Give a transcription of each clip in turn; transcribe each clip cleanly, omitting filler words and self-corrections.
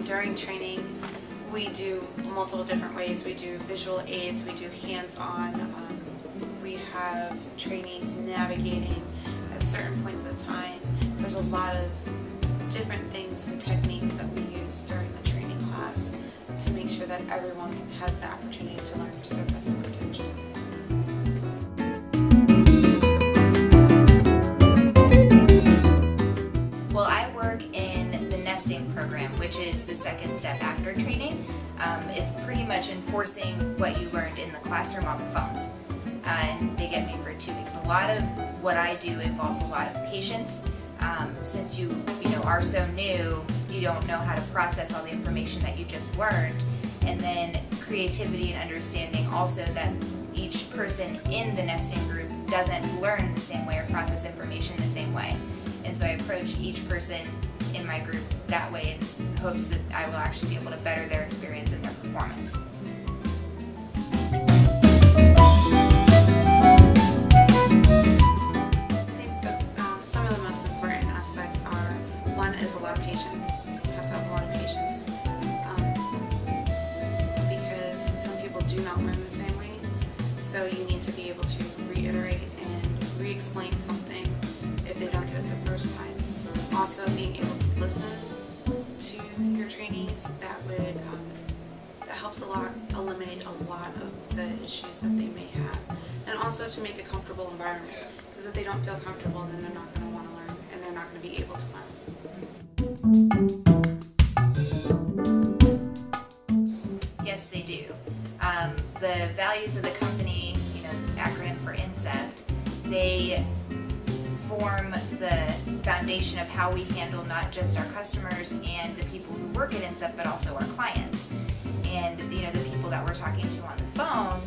During training, we do multiple different ways. We do visual aids, we do hands-on, we have trainees navigating at certain points of time. There's a lot of different things and techniques that we use during the training class to make sure that everyone has the opportunity to learn to their best of potential. Well, I work in the nesting program, which is the second step after training. It's pretty much enforcing what you learned in the classroom on the phones. And they get me for 2 weeks. A lot of what I do involves a lot of patience. Since you are so new, you don't know how to process all the information that you just learned. And then creativity and understanding also that each person in the nesting group doesn't learn the same way or process information the same way. And so I approach each person in my group that way in hopes that I will actually be able to better their experience and their performance. Some of the most important aspects are, one is a lot of patience. You have to have a lot of patience because some people do not learn the same ways. So you need to be able to reiterate and re-explain something if they don't get it the first time. Also being able to listen to your trainees, that helps eliminate a lot of the issues that they may have. And also to make a comfortable environment, because if they don't feel comfortable, then they're not going to want to learn and they're not going to be able to learn. Yes, they do. The values of the company, the acronym for Incept, they form the foundation of how we handle not just our customers and the people who work at Incept, but also our clients. And the people that we're talking to on the phone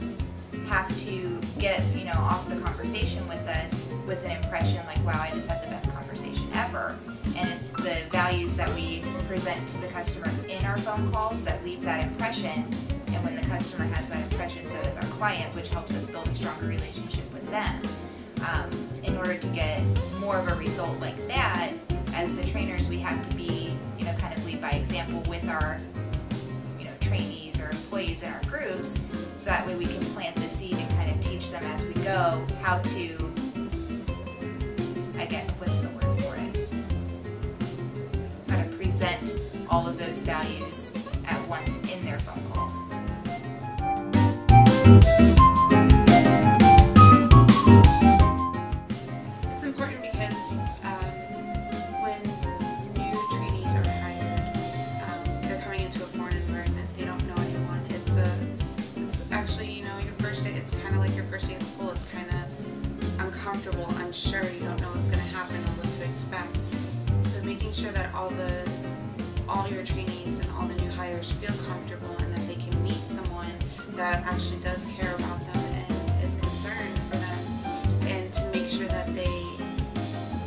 have to get off the conversation with us with an impression like, wow, I just had the best conversation ever. And it's the values that we present to the customer in our phone calls that leave that impression. And when the customer has that impression, so does our client, which helps us build a stronger relationship with them. In order to get more of a result like that, as the trainers, we have to be, kind of lead by example with our, trainees or employees in our groups, so that way we can plant the seed and kind of teach them as we go how to, what's the word for it? How to present all of those values at once in their phone calls. It's important because when new trainees are hired, they're coming into a foreign environment. They don't know anyone. It's actually, your first day. It's kind of like your first day at school. It's kind of uncomfortable, unsure. You don't know what's going to happen or what to expect. So making sure that all your trainees and all the new hires feel comfortable and that they can meet someone that actually does care about them and is concerned for them, and to make sure that they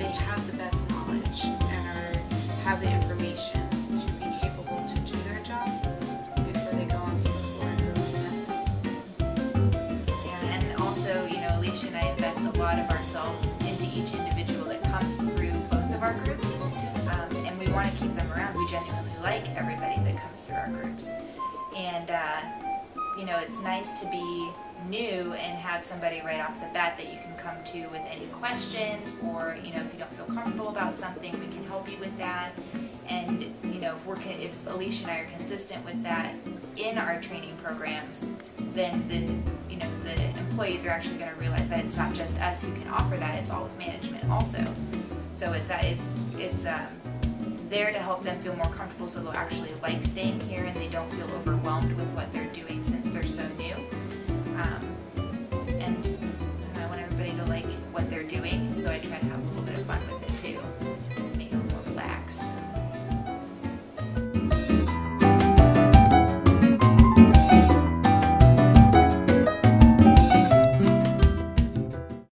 have the best knowledge and have the information to be capable to do their job before they go onto the floor and go to nesting. Yeah, and also, Alyica and I invest a lot of ourselves into each individual that comes through both of our groups, and we want to keep them around. We genuinely like everybody that comes through our groups. And it's nice to be new and have somebody right off the bat that you can come to with any questions, or if you don't feel comfortable about something, we can help you with that. And if Alyica and I are consistent with that in our training programs, then the employees are actually going to realize that it's not just us who can offer that; it's all of management also. So it's there to help them feel more comfortable, so they'll actually like staying here and they don't feel overwhelmed with what they're doing since they're so new. And I want everybody to